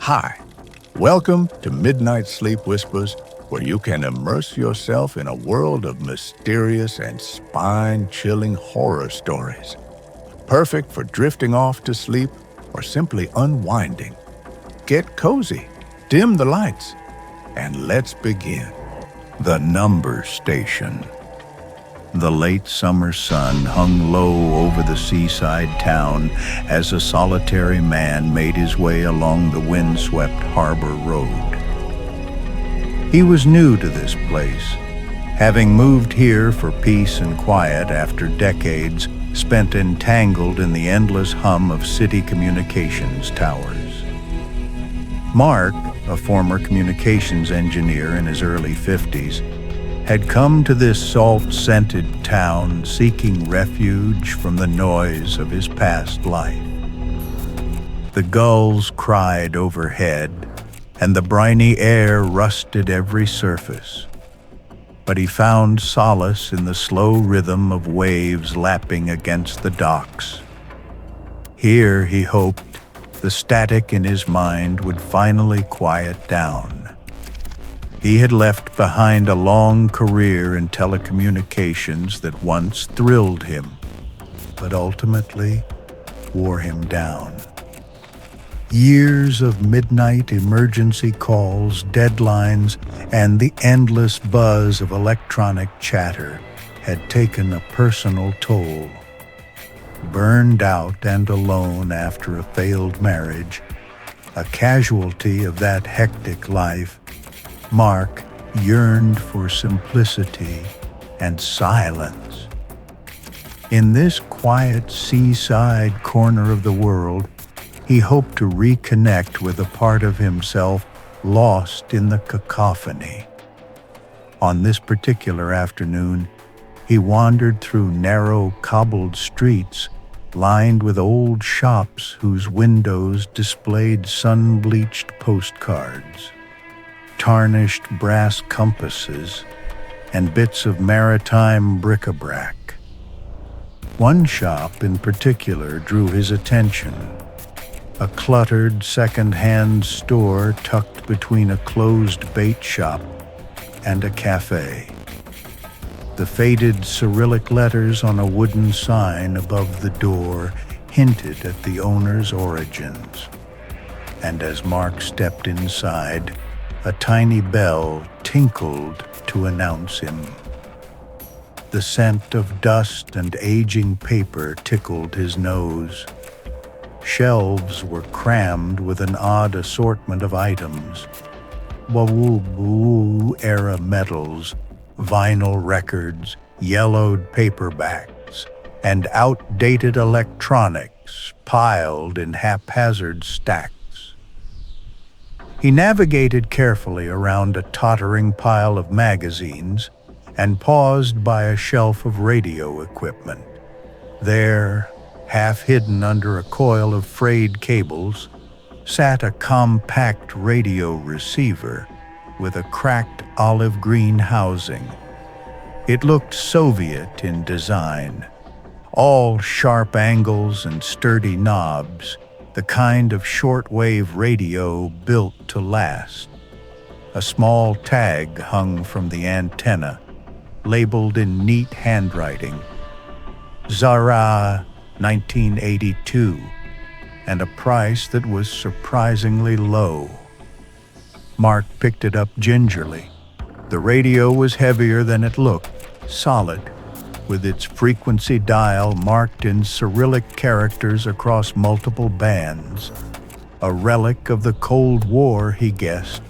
Hi, welcome to Midnight Sleep Whispers, where you can immerse yourself in a world of mysterious and spine-chilling horror stories. Perfect for drifting off to sleep or simply unwinding. Get cozy, dim the lights, and let's begin. The Number Station. The late summer sun hung low over the seaside town as a solitary man made his way along the windswept harbor road. He was new to this place, having moved here for peace and quiet after decades spent entangled in the endless hum of city communications towers. Mark, a former communications engineer in his early 50s, had come to this salt-scented town seeking refuge from the noise of his past life. The gulls cried overhead, and the briny air rusted every surface. But he found solace in the slow rhythm of waves lapping against the docks. Here, he hoped, the static in his mind would finally quiet down. He had left behind a long career in telecommunications that once thrilled him, but ultimately wore him down. Years of midnight emergency calls, deadlines, and the endless buzz of electronic chatter had taken a personal toll. Burned out and alone after a failed marriage, a casualty of that hectic life, Mark yearned for simplicity and silence. In this quiet seaside corner of the world, he hoped to reconnect with a part of himself lost in the cacophony. On this particular afternoon, he wandered through narrow cobbled streets lined with old shops whose windows displayed sun-bleached postcards, tarnished brass compasses, and bits of maritime bric-a-brac. One shop in particular drew his attention, a cluttered second-hand store tucked between a closed bait shop and a cafe. The faded Cyrillic letters on a wooden sign above the door hinted at the owner's origins. And as Mark stepped inside, a tiny bell tinkled to announce him. The scent of dust and aging paper tickled his nose. Shelves were crammed with an odd assortment of items: Woo-era medals, vinyl records, yellowed paperbacks, and outdated electronics piled in haphazard stacks. He navigated carefully around a tottering pile of magazines and paused by a shelf of radio equipment. There, half hidden under a coil of frayed cables, sat a compact radio receiver with a cracked olive green housing. It looked Soviet in design, all sharp angles and sturdy knobs, the kind of shortwave radio built to last. A small tag hung from the antenna, labeled in neat handwriting, Zara 1982, and a price that was surprisingly low. Mark picked it up gingerly. The radio was heavier than it looked, solid, with its frequency dial marked in Cyrillic characters across multiple bands. A relic of the Cold War, he guessed,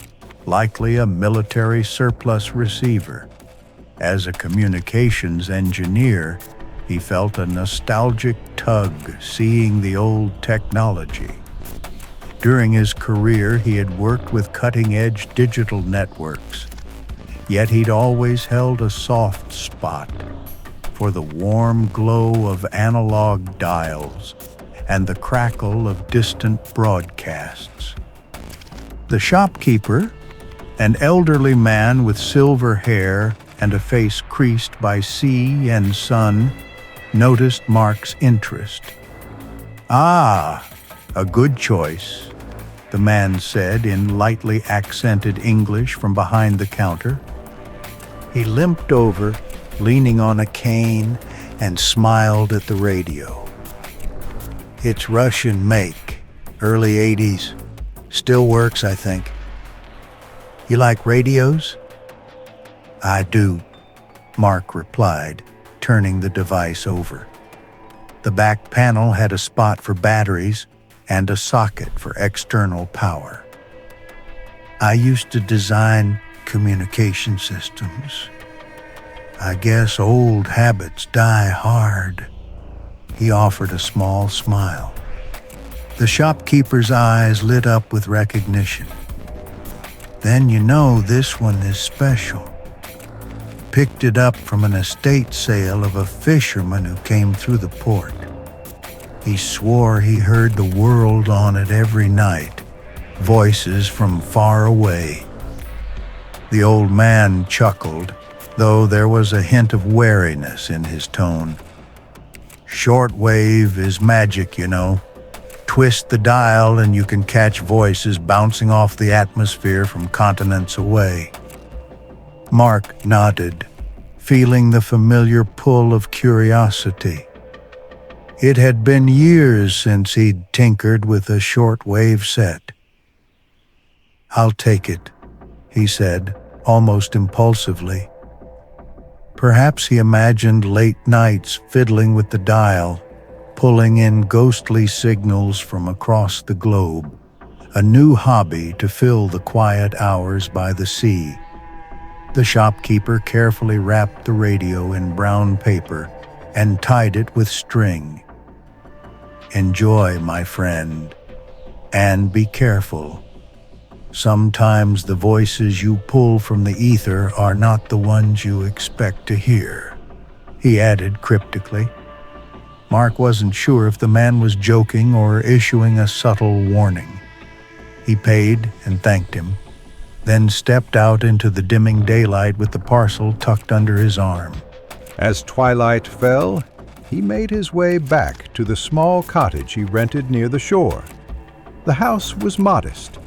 likely a military surplus receiver. As a communications engineer, he felt a nostalgic tug seeing the old technology. During his career, he had worked with cutting-edge digital networks, yet he'd always held a soft spot for the warm glow of analog dials and the crackle of distant broadcasts. The shopkeeper, an elderly man with silver hair and a face creased by sea and sun, noticed Mark's interest. "Ah, a good choice. the man said in lightly accented English from behind the counter. He limped over, leaning on a cane, and smiled at the radio. It's Russian make, early 80s. Still works, I think. You like radios? I do, Mark replied, turning the device over. The back panel had a spot for batteries and a socket for external power. I used to design communication systems. I guess old habits die hard. He offered a small smile. The shopkeeper's eyes lit up with recognition. Then you know this one is special. Picked it up from an estate sale of a fisherman who came through the port. He swore he heard the world on it every night, voices from far away. The old man chuckled, though there was a hint of wariness in his tone. Shortwave is magic, you know. Twist the dial and you can catch voices bouncing off the atmosphere from continents away. Mark nodded, feeling the familiar pull of curiosity. It had been years since he'd tinkered with a shortwave set. I'll take it, he said, almost impulsively. Perhaps he imagined late nights fiddling with the dial, pulling in ghostly signals from across the globe, a new hobby to fill the quiet hours by the sea. The shopkeeper carefully wrapped the radio in brown paper and tied it with string. Enjoy, my friend, and be careful. Sometimes the voices you pull from the ether are not the ones you expect to hear, he added cryptically. Mark wasn't sure if the man was joking or issuing a subtle warning. He paid and thanked him, then stepped out into the dimming daylight with the parcel tucked under his arm. As twilight fell, he made his way back to the small cottage he rented near the shore. The house was modest,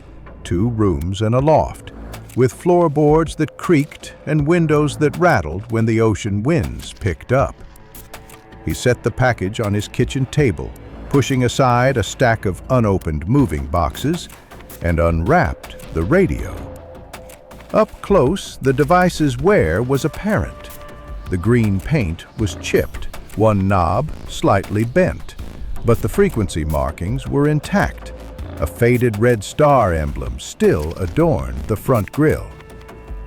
2 rooms and a loft, with floorboards that creaked and windows that rattled when the ocean winds picked up. He set the package on his kitchen table, pushing aside a stack of unopened moving boxes, and unwrapped the radio. Up close, the device's wear was apparent. The green paint was chipped, one knob slightly bent, but the frequency markings were intact. A faded red star emblem still adorned the front grille.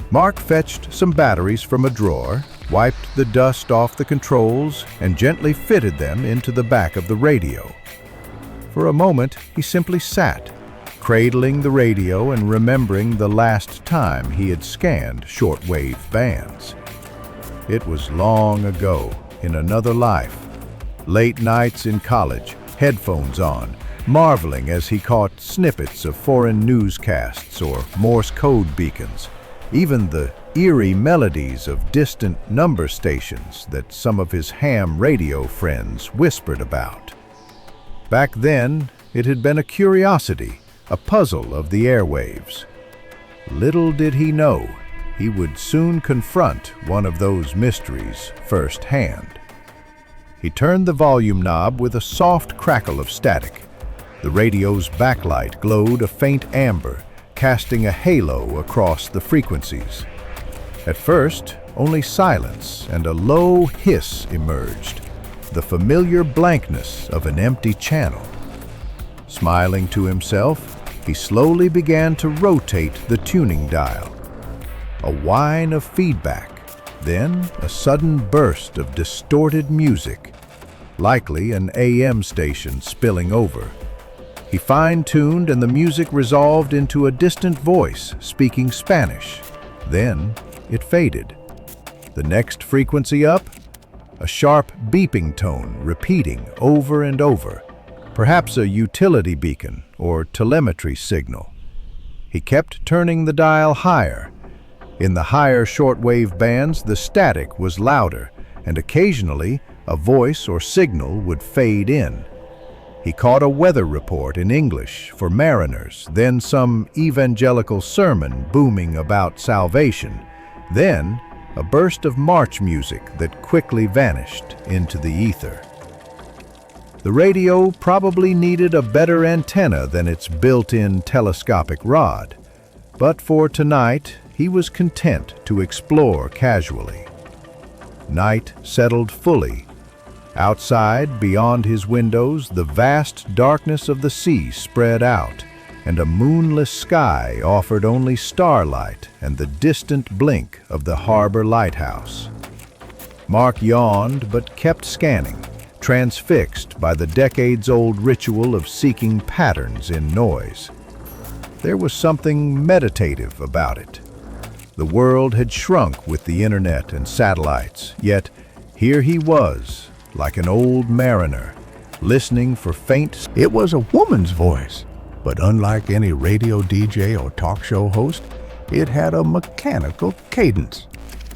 Mark fetched some batteries from a drawer, wiped the dust off the controls, and gently fitted them into the back of the radio. For a moment, he simply sat, cradling the radio and remembering the last time he had scanned shortwave bands. It was long ago, in another life. Late nights in college, headphones on, marveling as he caught snippets of foreign newscasts or Morse code beacons, even the eerie melodies of distant number stations that some of his ham radio friends whispered about. Back then, it had been a curiosity, a puzzle of the airwaves. Little did he know, he would soon confront one of those mysteries firsthand. He turned the volume knob with a soft crackle of static. The radio's backlight glowed a faint amber, casting a halo across the frequencies. At first, only silence and a low hiss emerged, the familiar blankness of an empty channel. Smiling to himself, he slowly began to rotate the tuning dial. A whine of feedback, then a sudden burst of distorted music, likely an AM station spilling over. He fine-tuned and the music resolved into a distant voice speaking Spanish. Then it faded. The next frequency up, a sharp beeping tone repeating over and over, perhaps a utility beacon or telemetry signal. He kept turning the dial higher. In the higher shortwave bands, the static was louder, and occasionally a voice or signal would fade in. He caught a weather report in English for mariners, then some evangelical sermon booming about salvation, then a burst of march music that quickly vanished into the ether. The radio probably needed a better antenna than its built-in telescopic rod, but for tonight he was content to explore casually. Night settled fully. Outside, beyond his windows, the vast darkness of the sea spread out, and a moonless sky offered only starlight and the distant blink of the harbor lighthouse. Mark yawned but kept scanning, transfixed by the decades-old ritual of seeking patterns in noise. There was something meditative about it. The world had shrunk with the internet and satellites, yet here he was, like an old mariner, listening for faint... It was a woman's voice, but unlike any radio DJ or talk show host, it had a mechanical cadence.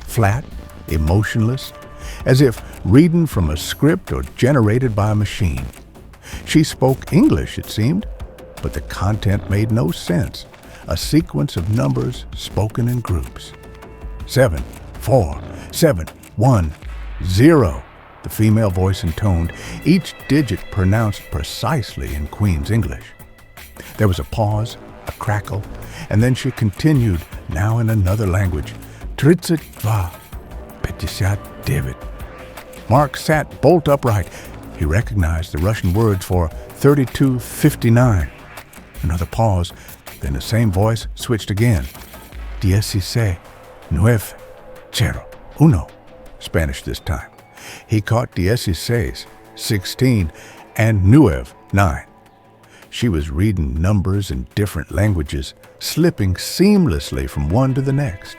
Flat, emotionless, as if reading from a script or generated by a machine. She spoke English, it seemed, but the content made no sense. A sequence of numbers spoken in groups. 7, 4, 7, 1, 0. The female voice intoned, each digit pronounced precisely in Queen's English. There was a pause, a crackle, and then she continued, now in another language. 32, 59. Mark sat bolt upright. He recognized the Russian words for 3259. Another pause, then the same voice switched again. 16, 9, 0, 1. Spanish this time. He caught 16, 16, and 9. She was reading numbers in different languages, slipping seamlessly from one to the next.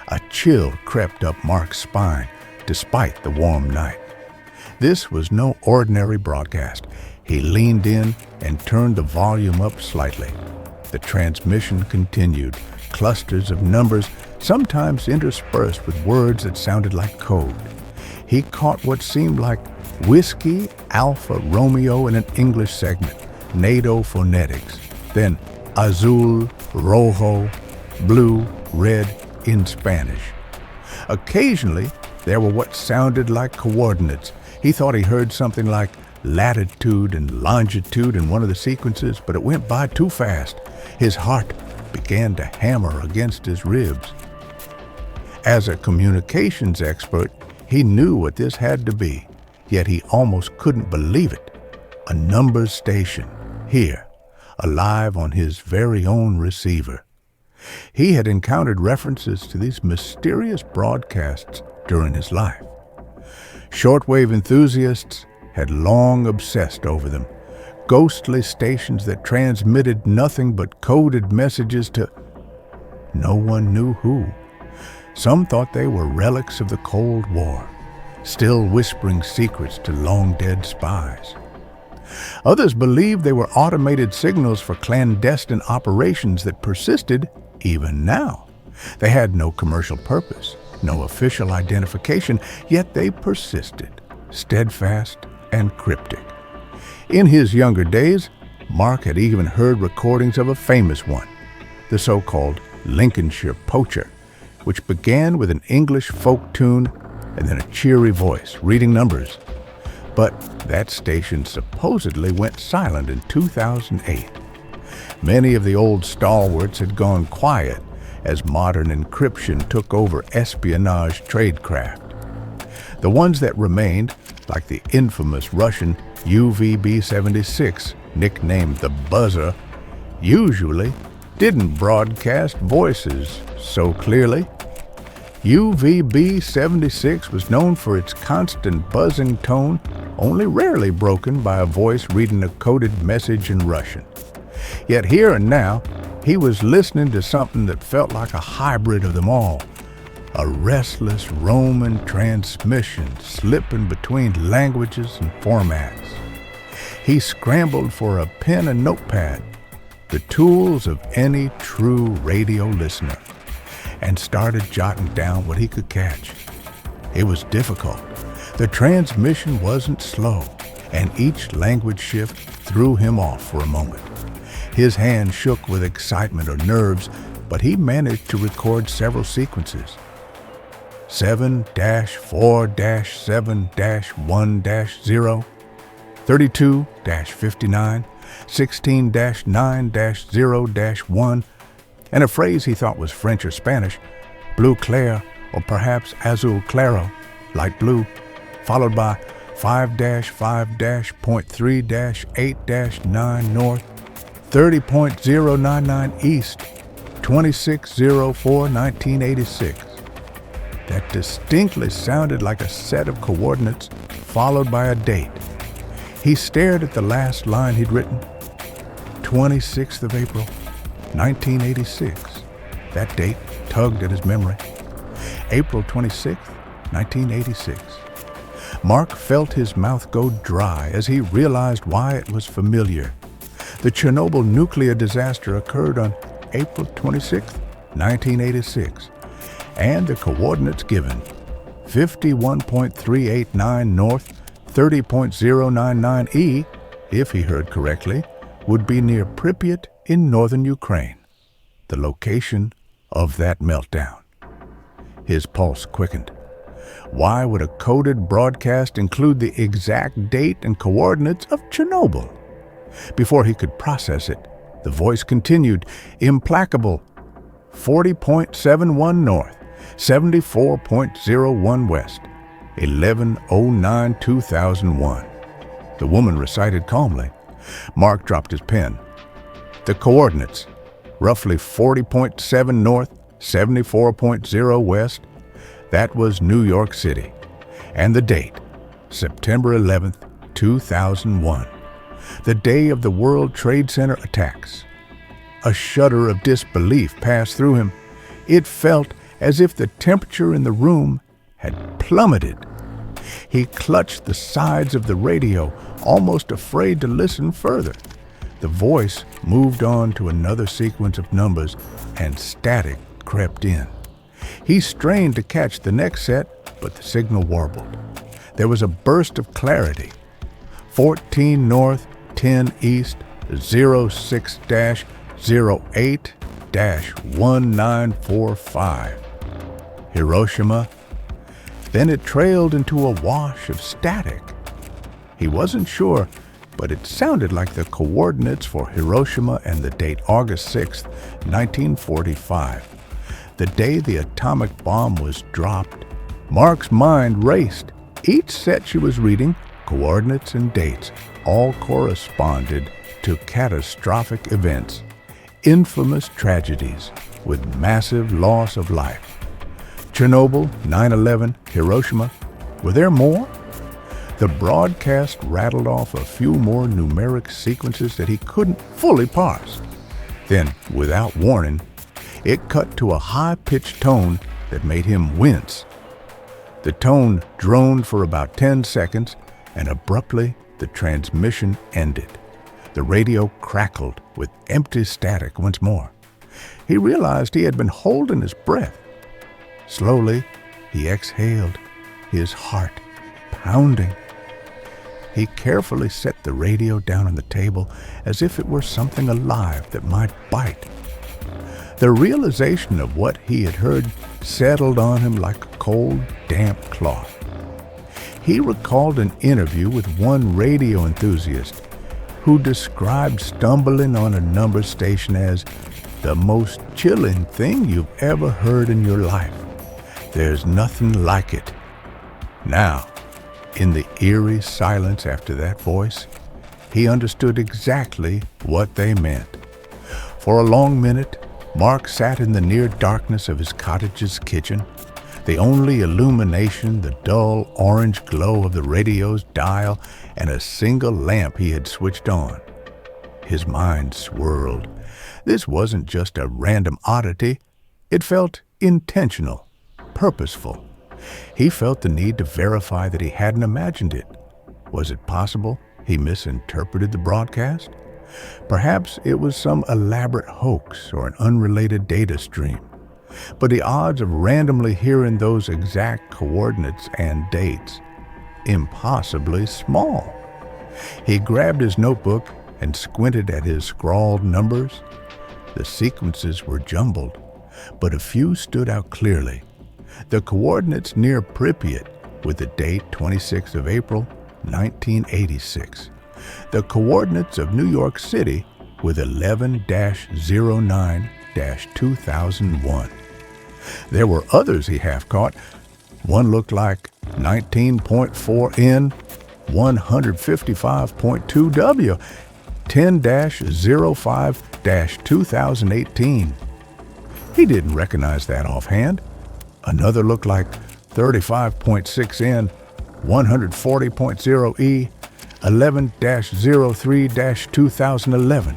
A chill crept up Mark's spine, despite the warm night. This was no ordinary broadcast. He leaned in and turned the volume up slightly. The transmission continued, clusters of numbers, sometimes interspersed with words that sounded like code. He caught what seemed like Whiskey Alpha Romeo in an English segment, NATO phonetics, then Azul, Rojo, Blue, Red in Spanish. Occasionally, there were what sounded like coordinates. He thought he heard something like latitude and longitude in one of the sequences, but it went by too fast. His heart began to hammer against his ribs. As a communications expert, he knew what this had to be, yet he almost couldn't believe it. A numbers station, here, alive on his very own receiver. He had encountered references to these mysterious broadcasts during his life. Shortwave enthusiasts had long obsessed over them, ghostly stations that transmitted nothing but coded messages to no one knew who. Some thought they were relics of the Cold War, still whispering secrets to long-dead spies. Others believed they were automated signals for clandestine operations that persisted even now. They had no commercial purpose, no official identification, yet they persisted, steadfast and cryptic. In his younger days, Mark had even heard recordings of a famous one, the so-called Lincolnshire Poacher, which began with an English folk tune and then a cheery voice reading numbers. But that station supposedly went silent in 2008. Many of the old stalwarts had gone quiet as modern encryption took over espionage tradecraft. The ones that remained, like the infamous Russian UVB-76, nicknamed the Buzzer, usually didn't broadcast voices so clearly. UVB-76 was known for its constant buzzing tone, only rarely broken by a voice reading a coded message in Russian. Yet here and now, he was listening to something that felt like a hybrid of them all, a restless Roman transmission slipping between languages and formats. He scrambled for a pen and notepad, the tools of any true radio listener, and started jotting down what he could catch. It was difficult. The transmission wasn't slow. and each language shift threw him off for a moment. His hand shook with excitement or nerves, but he managed to record several sequences. 7-4-7-1-0, 32-59, 16-9-0-1, and a phrase he thought was French or Spanish, blue clair, or perhaps azul claro, light blue, followed by 5-5-.3-8-9 north, 30.099 east, 2604-1986. That distinctly sounded like a set of coordinates followed by a date. He stared at the last line he'd written, 26th of April, 1986. That date tugged at his memory. April 26th, 1986. Mark felt his mouth go dry as he realized why it was familiar. The Chernobyl nuclear disaster occurred on April 26th, 1986, and the coordinates given, 51.389 north, 30.099 E, if he heard correctly, would be near Pripyat in northern Ukraine, the location of that meltdown. His pulse quickened. Why would a coded broadcast include the exact date and coordinates of Chernobyl? Before he could process it, the voice continued, implacable, 40.71 north, 74.01 west, 11:09/2001. The woman recited calmly. Mark dropped his pen. The coordinates, roughly 40.7 north, 74.0 west, that was New York City. And the date, September 11th, 2001, the day of the World Trade Center attacks. A shudder of disbelief passed through him. It felt as if the temperature in the room had plummeted. He clutched the sides of the radio, almost afraid to listen further. The voice moved on to another sequence of numbers, and static crept in. He strained to catch the next set, but the signal warbled. There was a burst of clarity. 14 north, 10 east, 06-08-1945. Hiroshima. Then it trailed into a wash of static. He wasn't sure, but it sounded like the coordinates for Hiroshima and the date August 6, 1945. The day the atomic bomb was dropped. Mark's mind raced. Each set she was reading, coordinates and dates, all corresponded to catastrophic events, infamous tragedies with massive loss of life. Chernobyl, 9/11, Hiroshima. Were there more? The broadcast rattled off a few more numeric sequences that he couldn't fully parse. Then, without warning, it cut to a high-pitched tone that made him wince. The tone droned for about 10 seconds, and abruptly the transmission ended. The radio crackled with empty static once more. He realized he had been holding his breath. Slowly, he exhaled, his heart pounding. He carefully set the radio down on the table as if it were something alive that might bite. The realization of what he had heard settled on him like a cold, damp cloth. He recalled an interview with one radio enthusiast who described stumbling on a number station as the most chilling thing you've ever heard in your life. There's nothing like it. Now, in the eerie silence after that voice, he understood exactly what they meant. For a long minute, Mark sat in the near darkness of his cottage's kitchen, the only illumination the dull orange glow of the radio's dial and a single lamp he had switched on. His mind swirled. This wasn't just a random oddity. It felt intentional, purposeful. He felt the need to verify that he hadn't imagined it. Was it possible he misinterpreted the broadcast? Perhaps it was some elaborate hoax or an unrelated data stream. But the odds of randomly hearing those exact coordinates and dates, impossibly small. He grabbed his notebook and squinted at his scrawled numbers. The sequences were jumbled, but a few stood out clearly. The coordinates near Pripyat with the date 26th of April, 1986. The coordinates of New York City with 11-09-2001. There were others he half caught. One looked like 19.4 N, 155.2 W, 10-05-2018. He didn't recognize that offhand. Another looked like 35.6 N, 140.0 E, 11-03-2011.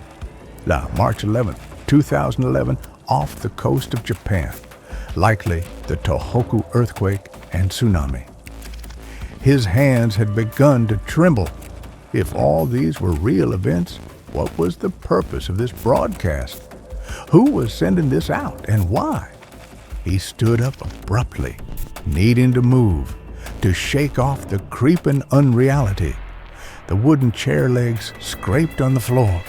Now, March 11, 2011, off the coast of Japan. Likely the Tohoku earthquake and tsunami. His hands had begun to tremble. If all these were real events, what was the purpose of this broadcast? Who was sending this out and why? He stood up abruptly, needing to move, to shake off the creeping unreality. The wooden chair legs scraped on the floor.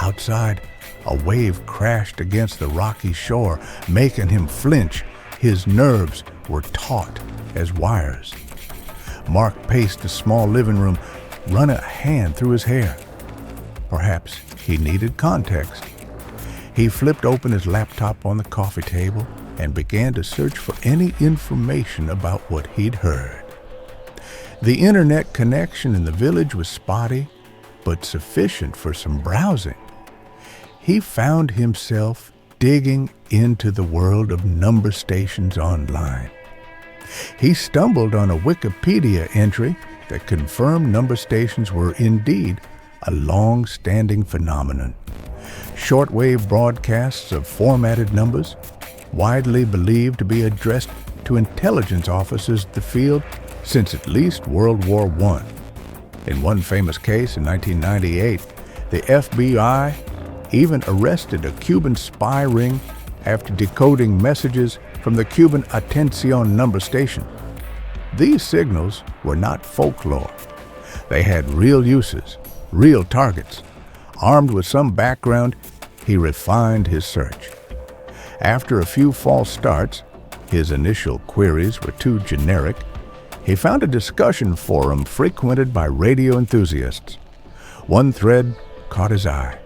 Outside, a wave crashed against the rocky shore, making him flinch. His nerves were taut as wires. Mark paced the small living room, running a hand through his hair. Perhaps he needed context. He flipped open his laptop on the coffee table and began to search for any information about what he'd heard. The internet connection in the village was spotty, but sufficient for some browsing. He found himself digging into the world of number stations online. He stumbled on a Wikipedia entry that confirmed number stations were indeed a long-standing phenomenon. Shortwave broadcasts of formatted numbers, widely believed to be addressed to intelligence officers in the field since at least World War I. In one famous case in 1998, the FBI even arrested a Cuban spy ring after decoding messages from the Cuban Atención number station. These signals were not folklore. They had real uses, real targets. Armed with some background, he refined his search. After a few false starts, his initial queries were too generic, he found a discussion forum frequented by radio enthusiasts. One thread caught his eye.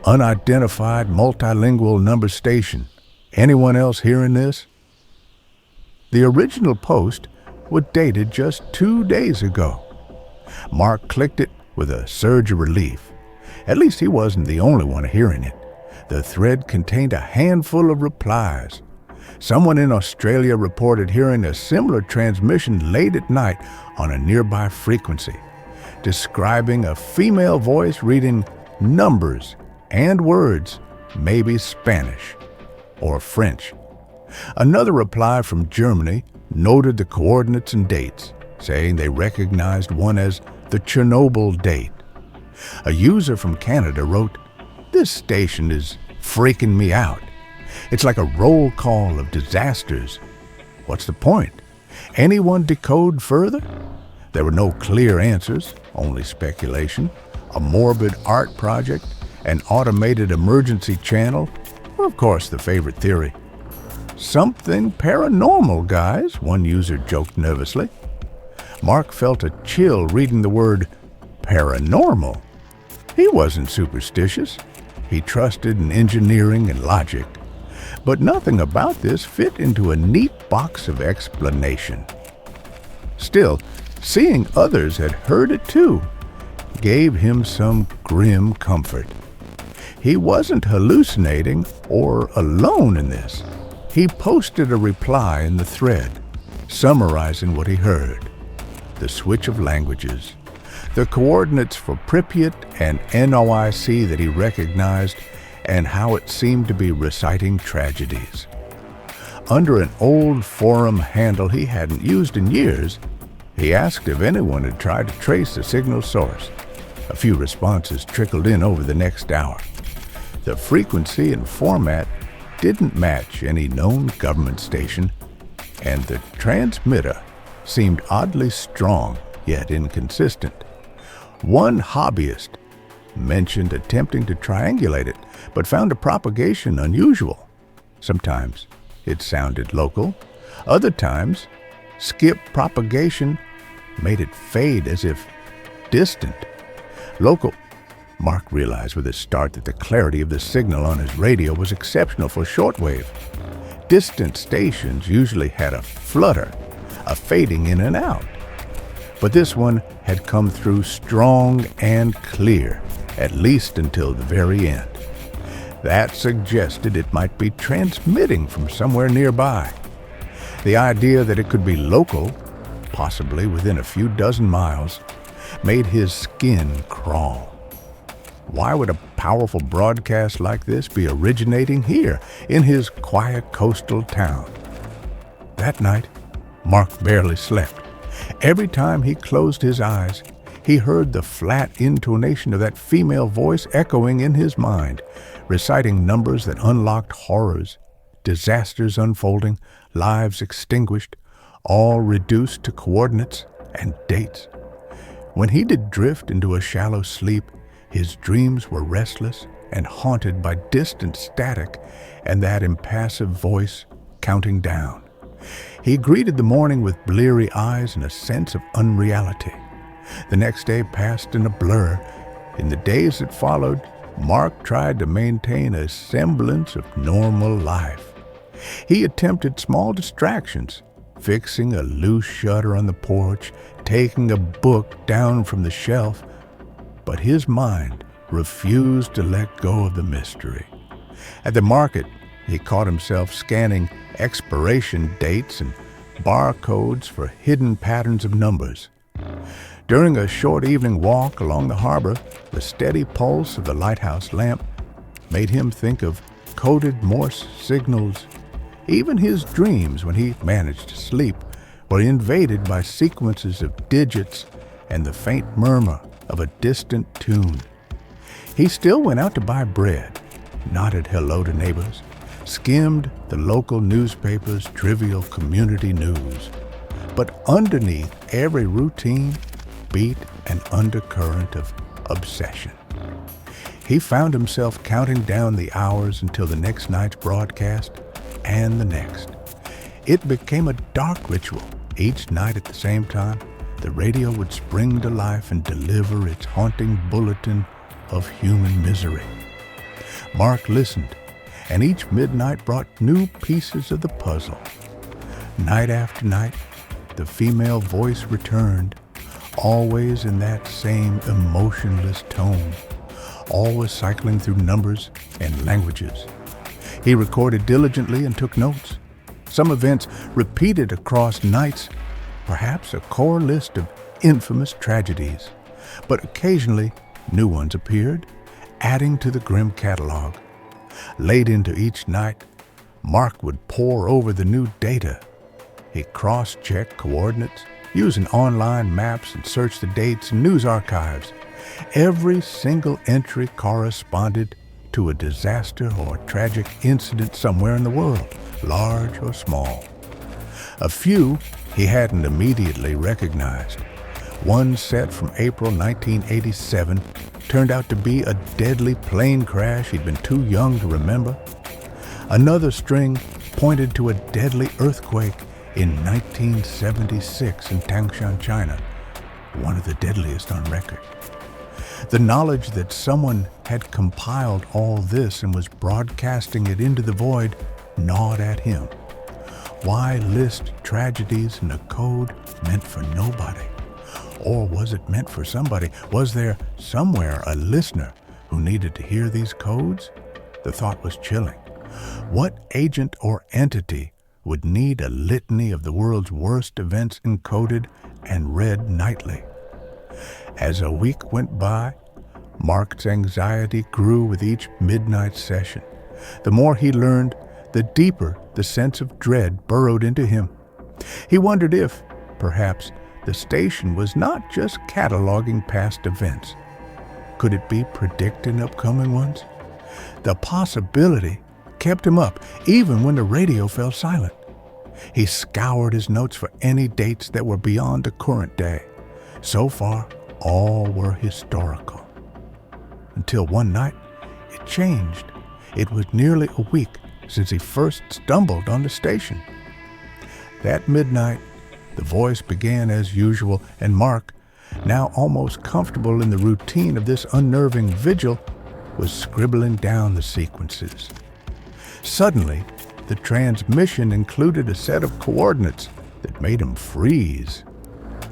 Unidentified multilingual number station. Anyone else hearing this? The original post was dated just 2 days ago. Mark clicked it with a surge of relief. At least he wasn't the only one hearing it. The thread contained a handful of replies. Someone in Australia reported hearing a similar transmission late at night on a nearby frequency, describing a female voice reading numbers and words, maybe Spanish or French. Another reply from Germany noted the coordinates and dates, saying they recognized one as the Chernobyl date. A user from Canada wrote, "This station is freaking me out. It's like a roll call of disasters. What's the point? Anyone decode further?" There were no clear answers, only speculation. A morbid art project, an automated emergency channel, or of course the favorite theory. "Something paranormal, guys," one user joked nervously. Mark felt a chill reading the word paranormal. He wasn't superstitious. He trusted in engineering and logic. But nothing about this fit into a neat box of explanation. Still, seeing others had heard it too gave him some grim comfort. He wasn't hallucinating or alone in this. He posted a reply in the thread, summarizing what he heard. The switch of languages, the coordinates for Pripyat and NOIC that he recognized, and how it seemed to be reciting tragedies. Under an old forum handle he hadn't used in years, he asked if anyone had tried to trace the signal source. A few responses trickled in over the next hour. The frequency and format didn't match any known government station, and the transmitter seemed oddly strong yet inconsistent. One hobbyist mentioned attempting to triangulate it, but found the propagation unusual. Sometimes it sounded local. Other times, skip propagation made it fade as if distant. Local. Mark realized with a start that the clarity of the signal on his radio was exceptional for shortwave. Distant stations usually had a flutter, a fading in and out. But this one had come through strong and clear, at least until the very end. That suggested it might be transmitting from somewhere nearby. The idea that it could be local, possibly within a few dozen miles, made his skin crawl. Why would a powerful broadcast like this be originating here in his quiet coastal town? That night, Mark barely slept. Every time he closed his eyes, he heard the flat intonation of that female voice echoing in his mind, reciting numbers that unlocked horrors, disasters unfolding, lives extinguished, all reduced to coordinates and dates. When he did drift into a shallow sleep, his dreams were restless and haunted by distant static and that impassive voice counting down. He greeted the morning with bleary eyes and a sense of unreality. The next day passed in a blur. In the days that followed, Mark tried to maintain a semblance of normal life. He attempted small distractions, fixing a loose shutter on the porch, taking a book down from the shelf, but his mind refused to let go of the mystery. At the market, he caught himself scanning expiration dates and barcodes for hidden patterns of numbers. During a short evening walk along the harbor, the steady pulse of the lighthouse lamp made him think of coded Morse signals. Even his dreams, when he managed to sleep, were invaded by sequences of digits and the faint murmur of a distant tune. He still went out to buy bread, nodded hello to neighbors, skimmed the local newspaper's trivial community news. But underneath every routine beat an undercurrent of obsession. He found himself counting down the hours until the next night's broadcast and the next. It became a dark ritual. Each night at the same time, the radio would spring to life and deliver its haunting bulletin of human misery. Mark listened, and each midnight brought new pieces of the puzzle. Night after night, the female voice returned, always in that same emotionless tone, always cycling through numbers and languages. He recorded diligently and took notes. Some events repeated across nights, perhaps a core list of infamous tragedies. But occasionally, new ones appeared, adding to the grim catalog. Late into each night, Mark would pore over the new data. He cross-checked coordinates, using online maps and searched the dates in news archives. Every single entry corresponded to a disaster or tragic incident somewhere in the world, large or small. A few he hadn't immediately recognized. One set from April 1987 turned out to be a deadly plane crash he'd been too young to remember. Another string pointed to a deadly earthquake in 1976 in Tangshan, China, one of the deadliest on record. The knowledge that someone had compiled all this and was broadcasting it into the void gnawed at him. Why list tragedies in a code meant for nobody? Or was it meant for somebody? Was there somewhere a listener who needed to hear these codes? The thought was chilling. What agent or entity would need a litany of the world's worst events encoded and read nightly? As a week went by, Mark's anxiety grew with each midnight session. The more he learned, the deeper the sense of dread burrowed into him. He wondered if, perhaps, the station was not just cataloging past events. Could it be predicting upcoming ones? The possibility kept him up even when the radio fell silent. He scoured his notes for any dates that were beyond the current day. So far, all were historical. Until one night, it changed. It was nearly a week since he first stumbled on the station. That midnight, the voice began as usual, and Mark, now almost comfortable in the routine of this unnerving vigil, was scribbling down the sequences. Suddenly, the transmission included a set of coordinates that made him freeze.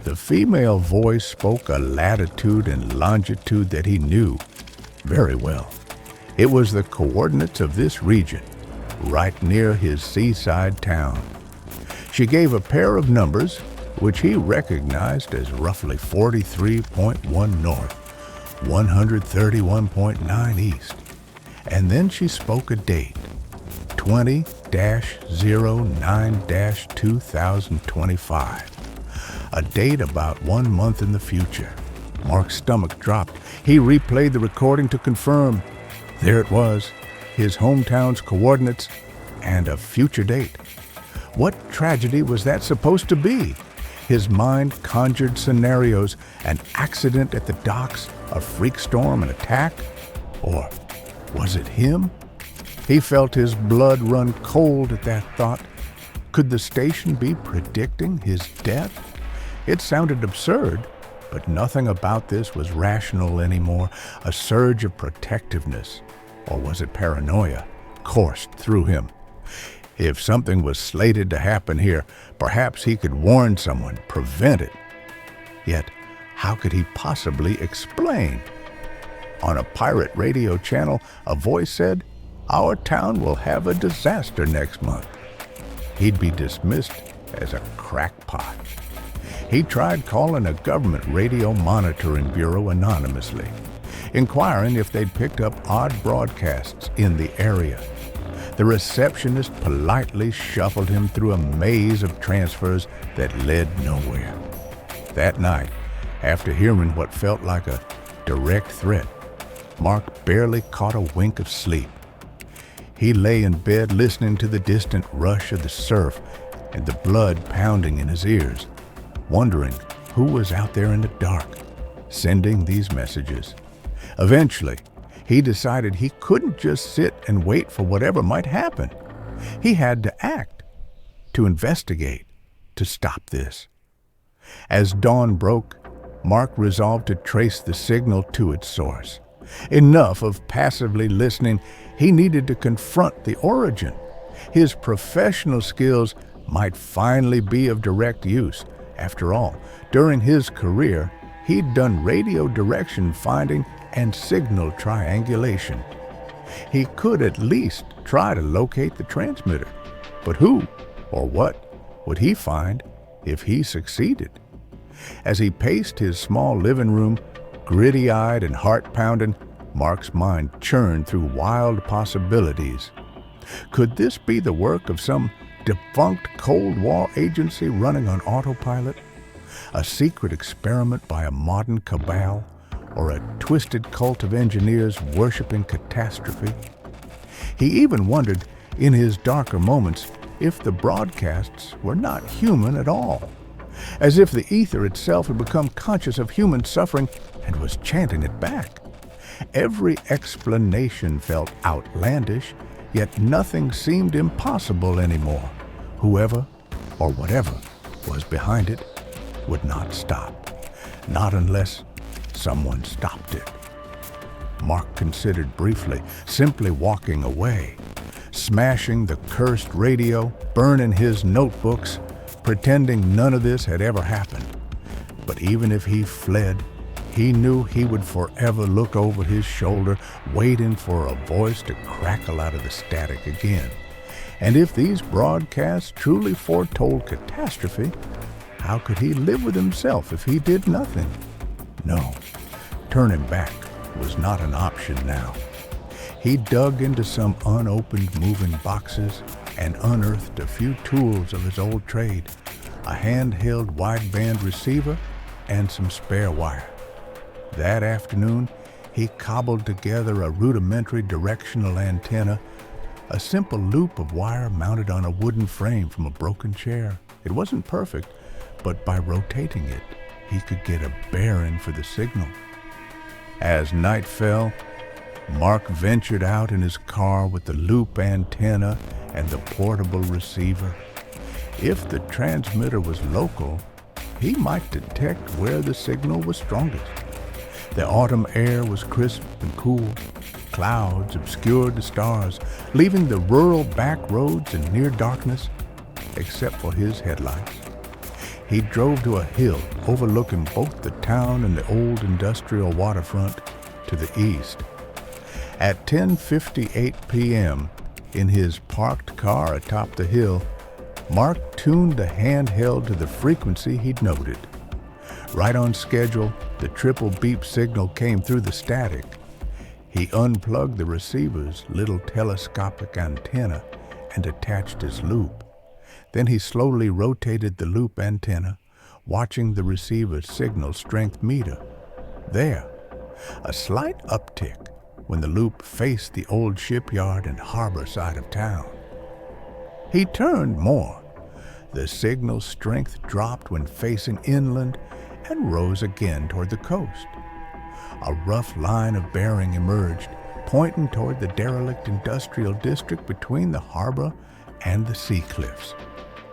The female voice spoke a latitude and longitude that he knew very well. It was the coordinates of this region, right near his seaside town. She gave a pair of numbers, which he recognized as roughly 43.1 north, 131.9 east. And then she spoke a date, 20-09-2025, a date about 1 month in the future. Mark's stomach dropped. He replayed the recording to confirm. There it was, his hometown's coordinates and a future date. What tragedy was that supposed to be? His mind conjured scenarios: an accident at the docks, a freak storm, an attack, or was it him? He felt his blood run cold at that thought. Could the station be predicting his death? It sounded absurd, but nothing about this was rational anymore. A surge of protectiveness, or was it paranoia, coursed through him. If something was slated to happen here, perhaps he could warn someone, prevent it. Yet, how could he possibly explain? On a pirate radio channel, a voice said, "Our town will have a disaster next month." He'd be dismissed as a crackpot. He tried calling a government radio monitoring bureau anonymously, inquiring if they'd picked up odd broadcasts in the area. The receptionist politely shuffled him through a maze of transfers that led nowhere. That night, after hearing what felt like a direct threat, Mark barely caught a wink of sleep. He lay in bed listening to the distant rush of the surf and the blood pounding in his ears, wondering who was out there in the dark, sending these messages. Eventually, he decided he couldn't just sit and wait for whatever might happen. He had to act, to investigate, to stop this. As dawn broke, Mark resolved to trace the signal to its source. Enough of passively listening, he needed to confront the origin. His professional skills might finally be of direct use. After all, during his career, he'd done radio direction finding and signal triangulation. He could at least try to locate the transmitter. But who or what would he find if he succeeded? As he paced his small living room, gritty-eyed and heart-pounding, Mark's mind churned through wild possibilities. Could this be the work of some defunct Cold War agency running on autopilot? A secret experiment by a modern cabal? Or a twisted cult of engineers worshiping catastrophe? He even wondered, in his darker moments, if the broadcasts were not human at all, as if the ether itself had become conscious of human suffering and was chanting it back. Every explanation felt outlandish, yet nothing seemed impossible anymore. Whoever or whatever was behind it would not stop, not unless someone stopped it. Mark considered briefly, simply walking away, smashing the cursed radio, burning his notebooks, pretending none of this had ever happened. But even if he fled, he knew he would forever look over his shoulder, waiting for a voice to crackle out of the static again. And if these broadcasts truly foretold catastrophe, how could he live with himself if he did nothing? No, turning back was not an option now. He dug into some unopened moving boxes and unearthed a few tools of his old trade, a handheld wideband receiver and some spare wire. That afternoon, he cobbled together a rudimentary directional antenna, a simple loop of wire mounted on a wooden frame from a broken chair. It wasn't perfect, but by rotating it, he could get a bearing for the signal. As night fell, Mark ventured out in his car with the loop antenna and the portable receiver. If the transmitter was local, he might detect where the signal was strongest. The autumn air was crisp and cool. Clouds obscured the stars, leaving the rural back roads in near darkness, except for his headlights. He drove to a hill overlooking both the town and the old industrial waterfront to the east. At 10:58 p.m., in his parked car atop the hill, Mark tuned the handheld to the frequency he'd noted. Right on schedule, the triple beep signal came through the static. He unplugged the receiver's little telescopic antenna and attached his loop. Then he slowly rotated the loop antenna, watching the receiver's signal strength meter. There, a slight uptick when the loop faced the old shipyard and harbor side of town. He turned more. The signal strength dropped when facing inland and rose again toward the coast. A rough line of bearing emerged, pointing toward the derelict industrial district between the harbor and the sea cliffs.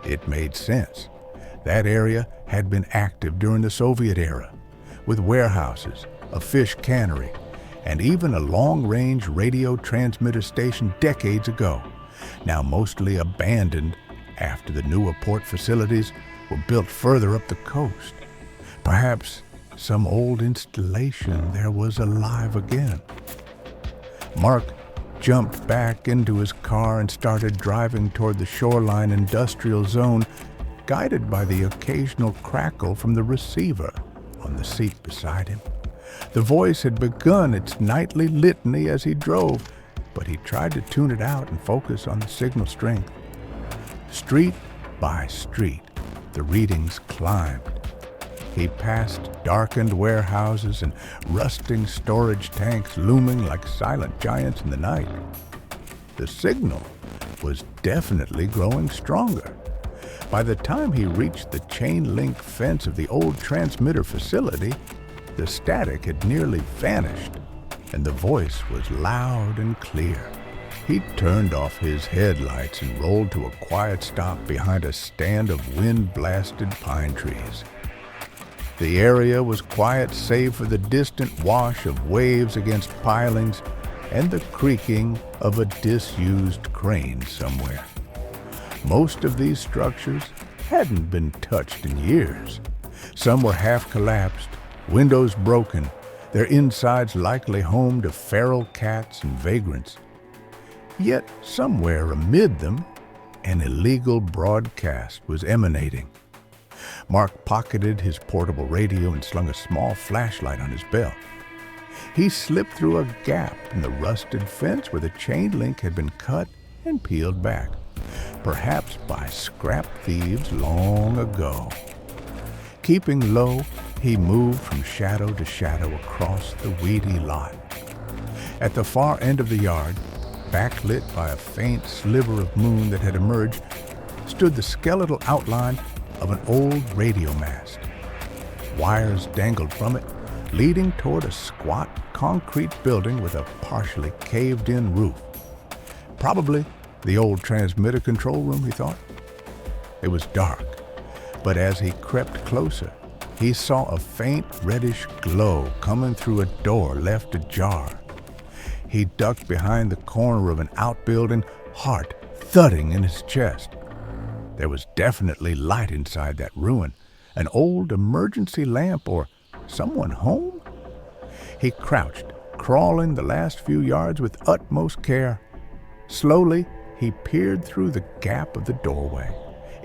It made sense. That area had been active during the Soviet era, with warehouses, a fish cannery, and even a long-range radio transmitter station decades ago, now mostly abandoned after the newer port facilities were built further up the coast. Perhaps some old installation there was alive again. Mark jumped back into his car and started driving toward the shoreline industrial zone, guided by the occasional crackle from the receiver on the seat beside him. The voice had begun its nightly litany as he drove, but he tried to tune it out and focus on the signal strength. Street by street, the readings climbed. He passed darkened warehouses and rusting storage tanks looming like silent giants in the night. The signal was definitely growing stronger. By the time he reached the chain-link fence of the old transmitter facility, the static had nearly vanished, and the voice was loud and clear. He turned off his headlights and rolled to a quiet stop behind a stand of wind-blasted pine trees. The area was quiet save for the distant wash of waves against pilings and the creaking of a disused crane somewhere. Most of these structures hadn't been touched in years. Some were half collapsed, windows broken, their insides likely home to feral cats and vagrants. Yet somewhere amid them, an illegal broadcast was emanating. Mark pocketed his portable radio and slung a small flashlight on his belt. He slipped through a gap in the rusted fence where the chain link had been cut and peeled back, perhaps by scrap thieves long ago. Keeping low, he moved from shadow to shadow across the weedy lot. At the far end of the yard, backlit by a faint sliver of moon that had emerged, stood the skeletal outline of an old radio mast. Wires dangled from it, leading toward a squat concrete building with a partially caved-in roof. Probably the old transmitter control room, he thought. It was dark, but as he crept closer, he saw a faint reddish glow coming through a door left ajar. He ducked behind the corner of an outbuilding, heart thudding in his chest. There was definitely light inside that ruin, an old emergency lamp or someone home? He crouched, crawling the last few yards with utmost care. Slowly, he peered through the gap of the doorway.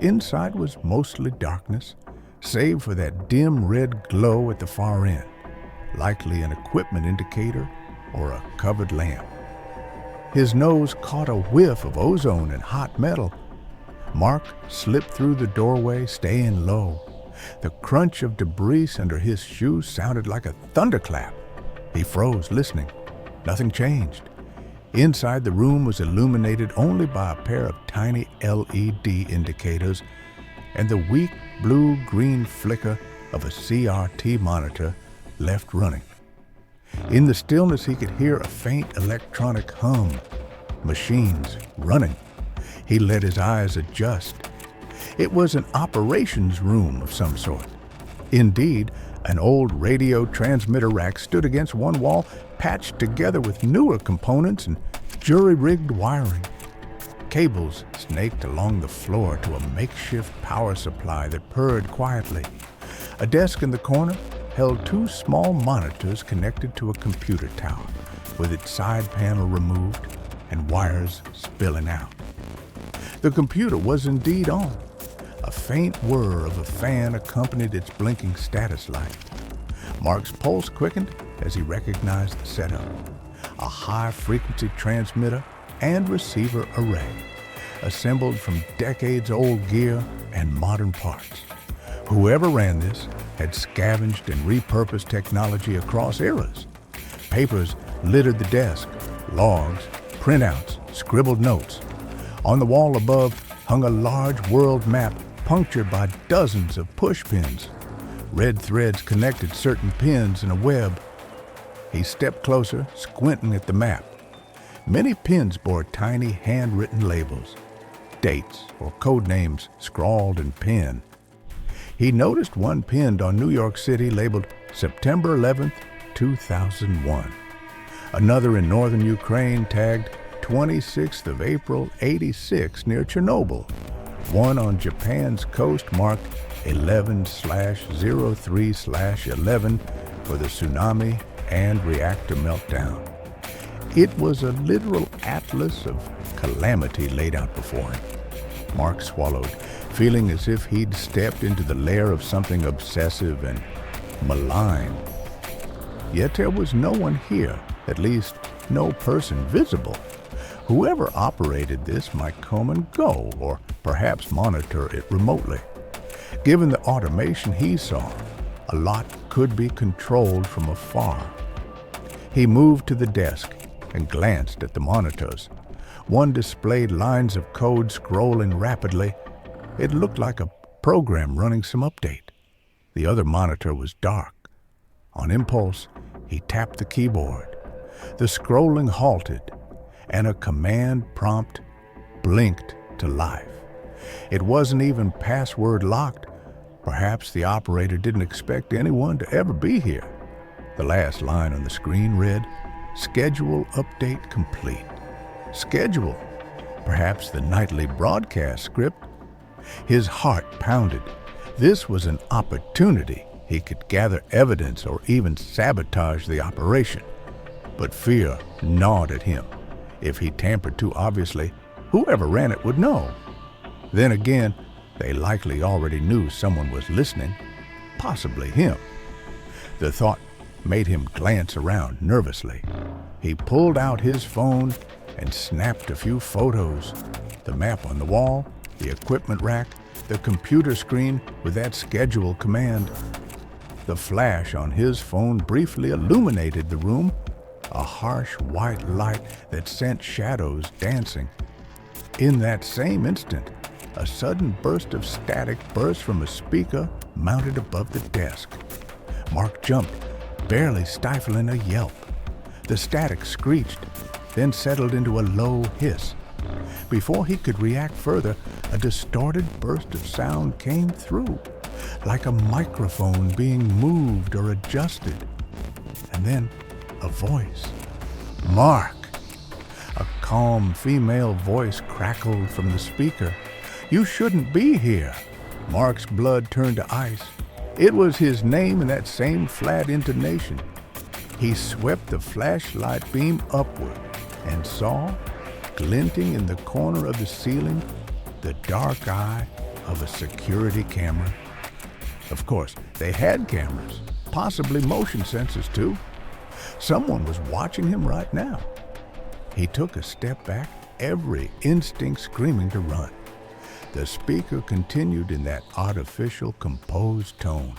Inside was mostly darkness, save for that dim red glow at the far end, likely an equipment indicator or a covered lamp. His nose caught a whiff of ozone and hot metal. Mark slipped through the doorway, staying low. The crunch of debris under his shoes sounded like a thunderclap. He froze, listening. Nothing changed. Inside, the room was illuminated only by a pair of tiny LED indicators and the weak blue-green flicker of a CRT monitor left running. In the stillness, he could hear a faint electronic hum. Machines running. He let his eyes adjust. It was an operations room of some sort. Indeed, an old radio transmitter rack stood against one wall, patched together with newer components and jury-rigged wiring. Cables snaked along the floor to a makeshift power supply that purred quietly. A desk in the corner held two small monitors connected to a computer tower, with its side panel removed and wires spilling out. The computer was indeed on. A faint whir of a fan accompanied its blinking status light. Mark's pulse quickened as he recognized the setup. A high-frequency transmitter and receiver array, assembled from decades-old gear and modern parts. Whoever ran this had scavenged and repurposed technology across eras. Papers littered the desk, logs, printouts, scribbled notes. On the wall above hung a large world map punctured by dozens of push pins. Red threads connected certain pins in a web. He stepped closer, squinting at the map. Many pins bore tiny handwritten labels, dates or code names scrawled in pen. He noticed one pinned on New York City labeled September 11th, 2001. Another in northern Ukraine tagged 26th of April, 86 near Chernobyl. One on Japan's coast marked 11/03/11 for the tsunami and reactor meltdown. It was a literal atlas of calamity laid out before him. Mark swallowed, feeling as if he'd stepped into the lair of something obsessive and malign. Yet there was no one here, at least no person visible. Whoever operated this might come and go, or perhaps monitor it remotely. Given the automation he saw, a lot could be controlled from afar. He moved to the desk and glanced at the monitors. One displayed lines of code scrolling rapidly. It looked like a program running some update. The other monitor was dark. On impulse, he tapped the keyboard. The scrolling halted, and a command prompt blinked to life. It wasn't even password locked. Perhaps the operator didn't expect anyone to ever be here. The last line on the screen read, "Schedule update complete." Schedule? Perhaps the nightly broadcast script? His heart pounded. This was an opportunity. He could gather evidence or even sabotage the operation. But fear gnawed at him. If he tampered too obviously, whoever ran it would know. Then again, they likely already knew someone was listening, possibly him. The thought made him glance around nervously. He pulled out his phone and snapped a few photos. The map on the wall, the equipment rack, the computer screen with that schedule command. The flash on his phone briefly illuminated the room, a harsh white light that sent shadows dancing. In that same instant, a sudden burst of static burst from a speaker mounted above the desk. Mark jumped, barely stifling a yelp. The static screeched, then settled into a low hiss. Before he could react further, a distorted burst of sound came through, like a microphone being moved or adjusted. And then a voice. "Mark!" A calm female voice crackled from the speaker. "You shouldn't be here." Mark's blood turned to ice. It was his name in that same flat intonation. He swept the flashlight beam upward and saw, glinting in the corner of the ceiling, the dark eye of a security camera. Of course, they had cameras, possibly motion sensors too. Someone was watching him right now. He took a step back, every instinct screaming to run. The speaker continued in that artificial, composed tone.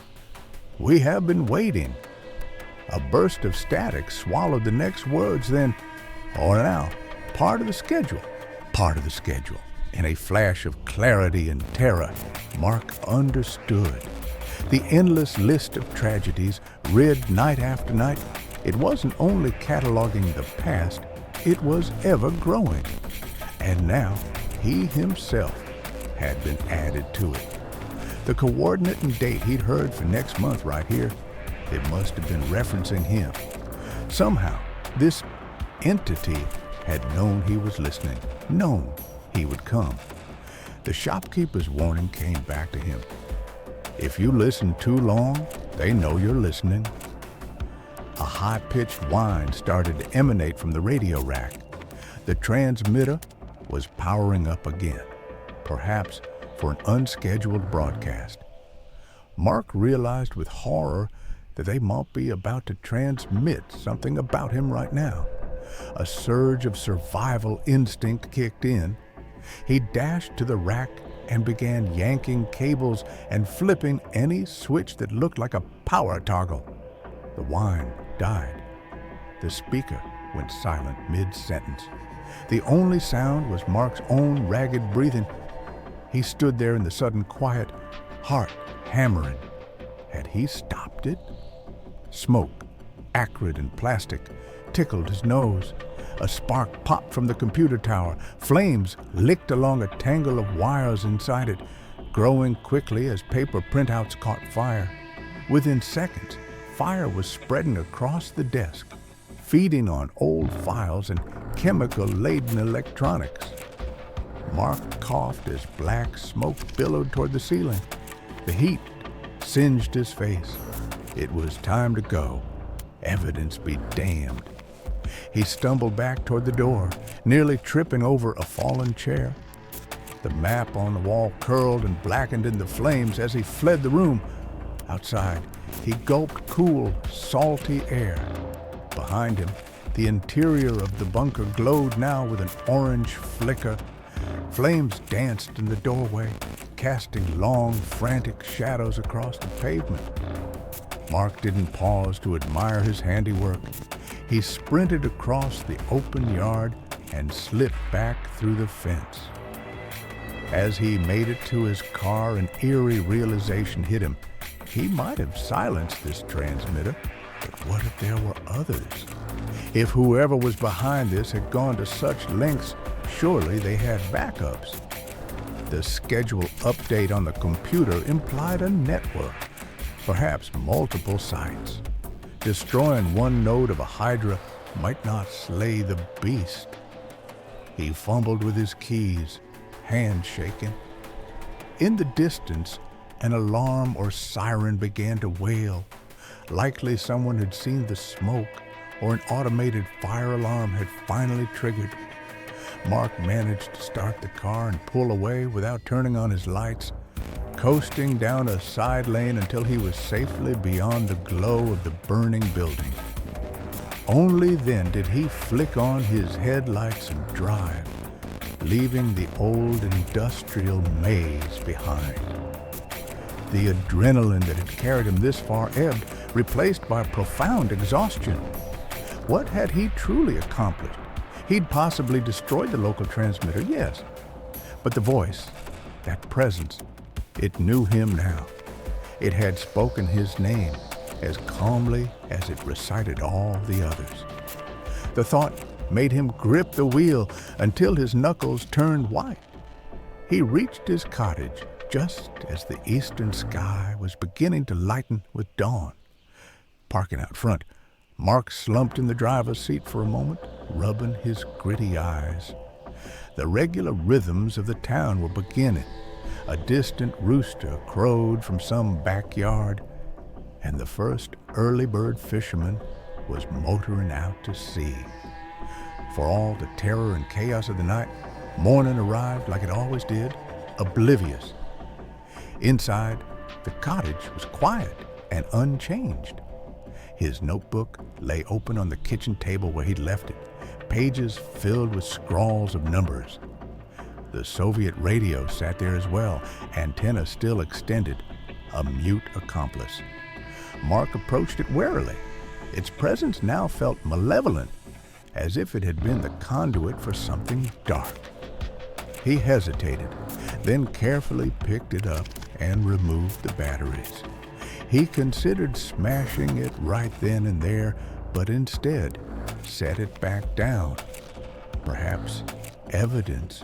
"We have been waiting." A burst of static swallowed the next words, then, "Or now, part of the schedule." Part of the schedule. In a flash of clarity and terror, Mark understood. The endless list of tragedies read night after night, it wasn't only cataloging the past, it was ever growing. And now, he himself had been added to it. The coordinate and date he'd heard for next month right here, it must have been referencing him. Somehow, this entity had known he was listening, known he would come. The shopkeeper's warning came back to him. If you listen too long, they know you're listening. A high-pitched whine started to emanate from the radio rack. The transmitter was powering up again, perhaps for an unscheduled broadcast. Mark realized with horror that they might be about to transmit something about him right now. A surge of survival instinct kicked in. He dashed to the rack and began yanking cables and flipping any switch that looked like a power toggle. The whine died. The speaker went silent mid-sentence. The only sound was Mark's own ragged breathing. He stood there in the sudden quiet, heart hammering. Had he stopped it? Smoke, acrid and plastic, tickled his nose. A spark popped from the computer tower. Flames licked along a tangle of wires inside it, growing quickly as paper printouts caught fire. Within seconds, fire was spreading across the desk, feeding on old files and chemical-laden electronics. Mark coughed as black smoke billowed toward the ceiling. The heat singed his face. It was time to go. Evidence be damned. He stumbled back toward the door, nearly tripping over a fallen chair. The map on the wall curled and blackened in the flames as he fled the room. Outside, he gulped cool, salty air. Behind him, the interior of the bunker glowed now with an orange flicker. Flames danced in the doorway, casting long, frantic shadows across the pavement. Mark didn't pause to admire his handiwork. He sprinted across the open yard and slipped back through the fence. As he made it to his car, an eerie realization hit him. He might have silenced this transmitter, but what if there were others? If whoever was behind this had gone to such lengths, surely they had backups. The schedule update on the computer implied a network, perhaps multiple sites. Destroying one node of a hydra might not slay the beast. He fumbled with his keys, hand shaking. In the distance, an alarm or siren began to wail. Likely someone had seen the smoke, or an automated fire alarm had finally triggered. Mark managed to start the car and pull away without turning on his lights, coasting down a side lane until he was safely beyond the glow of the burning building. Only then did he flick on his headlights and drive, leaving the old industrial maze behind. The adrenaline that had carried him this far ebbed, replaced by profound exhaustion. What had he truly accomplished? He'd possibly destroyed the local transmitter, yes, but the voice, that presence, it knew him now. It had spoken his name as calmly as it recited all the others. The thought made him grip the wheel until his knuckles turned white. He reached his cottage just as the eastern sky was beginning to lighten with dawn. Parking out front, Mark slumped in the driver's seat for a moment, rubbing his gritty eyes. The regular rhythms of the town were beginning. A distant rooster crowed from some backyard, and the first early bird fisherman was motoring out to sea. For all the terror and chaos of the night, morning arrived like it always did, oblivious. Inside, the cottage was quiet and unchanged. His notebook lay open on the kitchen table where he'd left it, pages filled with scrawls of numbers. The Soviet radio sat there as well, antenna still extended, a mute accomplice. Mark approached it warily. Its presence now felt malevolent, as if it had been the conduit for something dark. He hesitated, then carefully picked it up and removed the batteries. He considered smashing it right then and there, but instead set it back down. Perhaps evidence,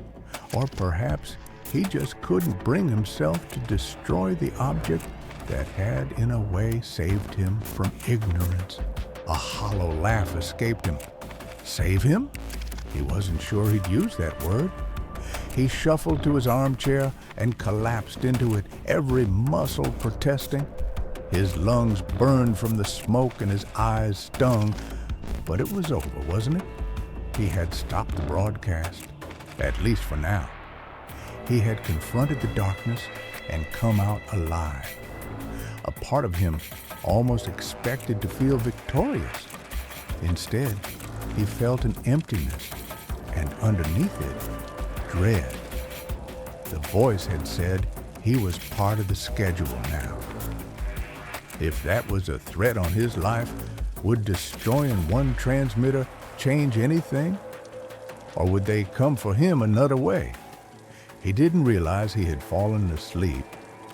or perhaps he just couldn't bring himself to destroy the object that had in a way saved him from ignorance. A hollow laugh escaped him. Save him? He wasn't sure he'd use that word. He shuffled to his armchair and collapsed into it, every muscle protesting. His lungs burned from the smoke and his eyes stung, but it was over, wasn't it? He had stopped the broadcast, at least for now. He had confronted the darkness and come out alive. A part of him almost expected to feel victorious. Instead, he felt an emptiness, and underneath it, dread. The voice had said he was part of the schedule now. If that was a threat on his life, would destroying one transmitter change anything? Or would they come for him another way? He didn't realize he had fallen asleep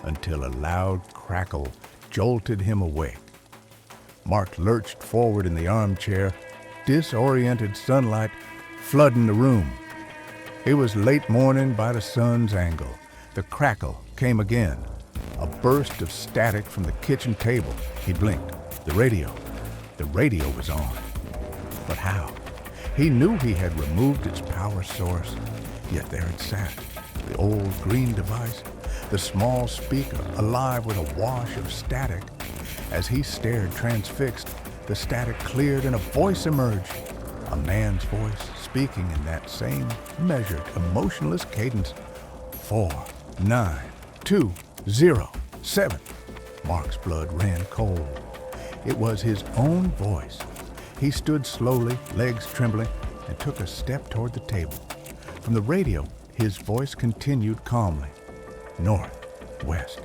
until a loud crackle jolted him awake. Mark lurched forward in the armchair, disoriented sunlight flooding the room. It was late morning by the sun's angle. The crackle came again, a burst of static from the kitchen table. He blinked. The radio was on. But how? He knew he had removed its power source, yet there it sat, the old green device, the small speaker alive with a wash of static. As he stared transfixed, the static cleared and a voice emerged, a man's voice speaking in that same measured, emotionless cadence. 4, 9, 2, 0, 7. Mark's blood ran cold. It was his own voice. He stood slowly, legs trembling, and took a step toward the table. From the radio, his voice continued calmly. North, west,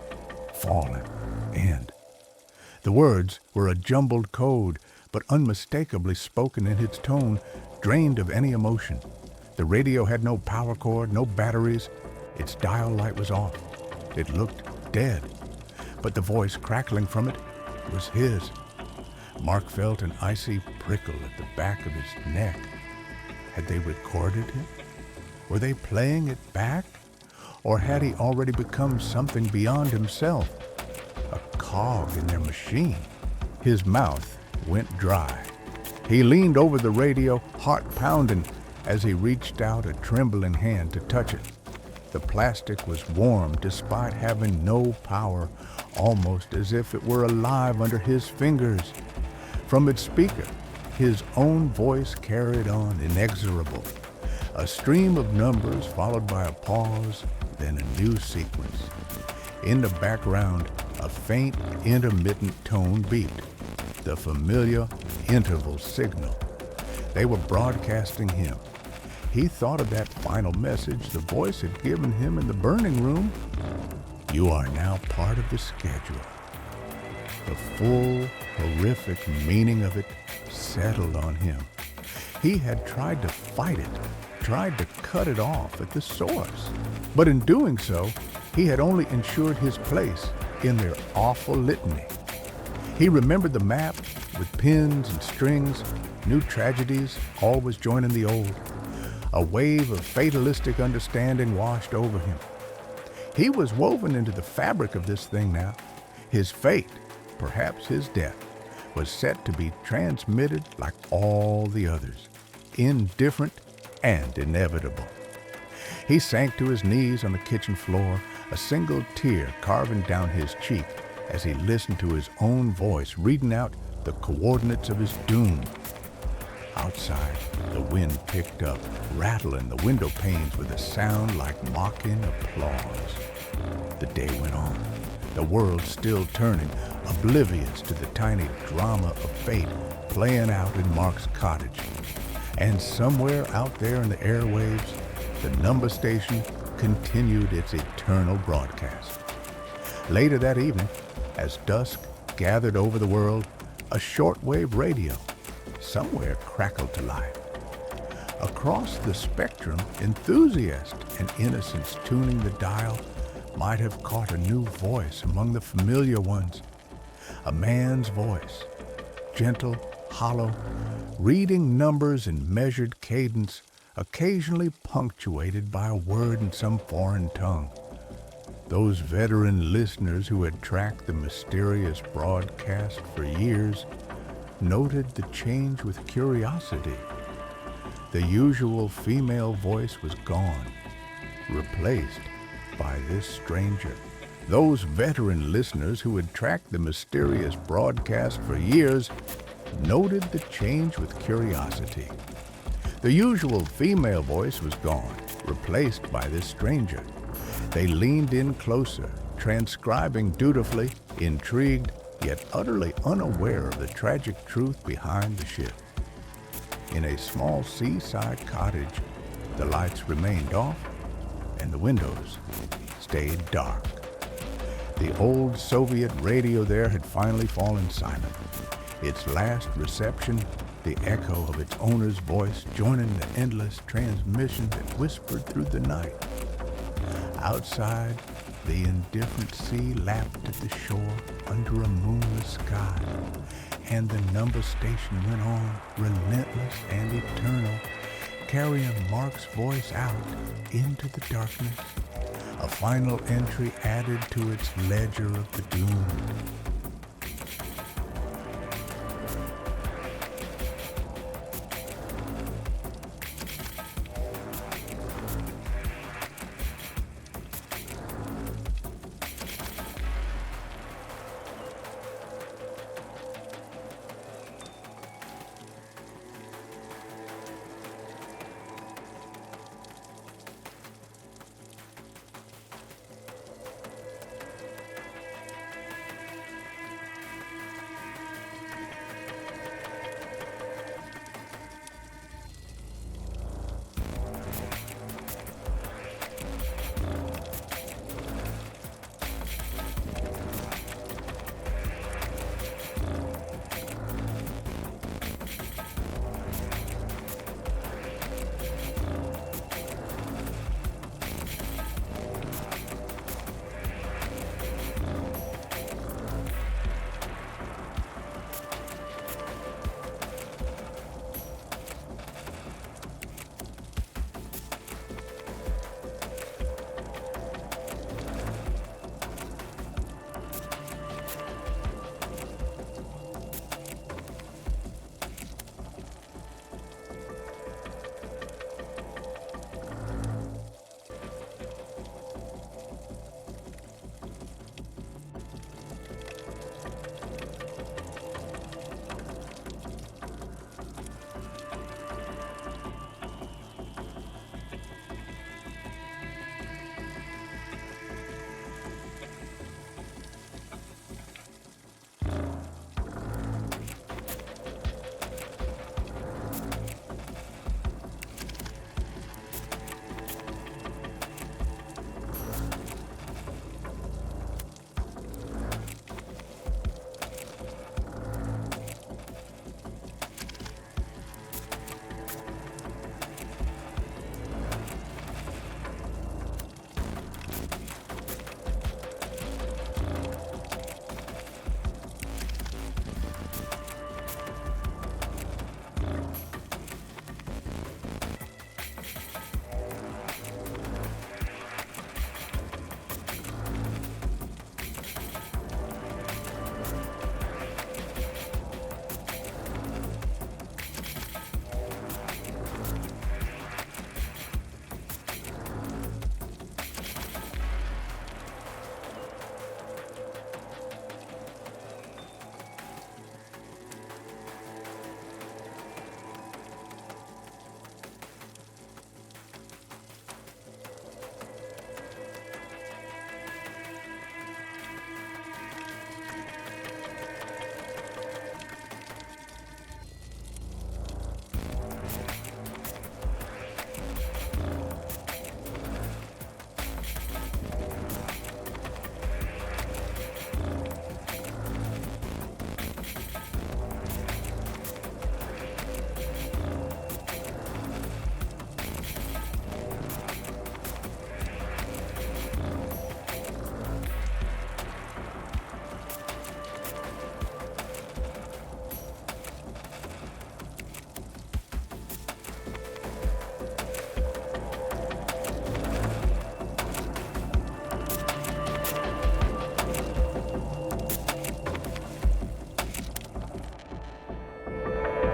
fallen, end. The words were a jumbled code, but unmistakably spoken in its tone, drained of any emotion. The radio had no power cord, no batteries. Its dial light was off. It looked dead, but the voice crackling from it was his. Mark felt an icy prickle at the back of his neck. Had they recorded him? Were they playing it back? Or had he already become something beyond himself? A cog in their machine. His mouth went dry. He leaned over the radio, heart pounding, as he reached out a trembling hand to touch it. The plastic was warm despite having no power, almost as if it were alive under his fingers. From its speaker, his own voice carried on, inexorable. A stream of numbers followed by a pause, then a new sequence. In the background, a faint, intermittent tone beat, the familiar interval signal. They were broadcasting him. He thought of that final message the voice had given him in the burning room. You are now part of the schedule. The full, horrific meaning of it settled on him. He had tried to fight it, tried to cut it off at the source. But in doing so, he had only ensured his place in their awful litany. He remembered the map with pins and strings, new tragedies always joining the old. A wave of fatalistic understanding washed over him. He was woven into the fabric of this thing now. His fate, perhaps his death, was set to be transmitted like all the others, indifferent and inevitable. He sank to his knees on the kitchen floor, a single tear carving down his cheek as he listened to his own voice reading out the coordinates of his doom. Outside, the wind picked up, rattling the window panes with a sound like mocking applause. The day went on, the world still turning, oblivious to the tiny drama of fate playing out in Mark's cottage. And somewhere out there in the airwaves, the number station continued its eternal broadcast. Later that evening, as dusk gathered over the world, a shortwave radio somewhere crackled to life. Across the spectrum, enthusiast and innocence tuning the dial might have caught a new voice among the familiar ones. A man's voice, gentle, hollow, reading numbers in measured cadence, occasionally punctuated by a word in some foreign tongue. Those veteran listeners who had tracked the mysterious broadcast for years noted the change with curiosity. The usual female voice was gone, replaced by this stranger. Those veteran listeners who had tracked the mysterious broadcast for years noted the change with curiosity. The usual female voice was gone, replaced by this stranger. They leaned in closer, transcribing dutifully, intrigued, yet utterly unaware of the tragic truth behind the shift. In a small seaside cottage, the lights remained off and the windows stayed dark. The old Soviet radio there had finally fallen silent. Its last reception, the echo of its owner's voice joining the endless transmission that whispered through the night. Outside, the indifferent sea lapped at the shore under a moonless sky, and the number station went on, relentless and eternal, carrying Mark's voice out into the darkness, a final entry added to its ledger of the doom.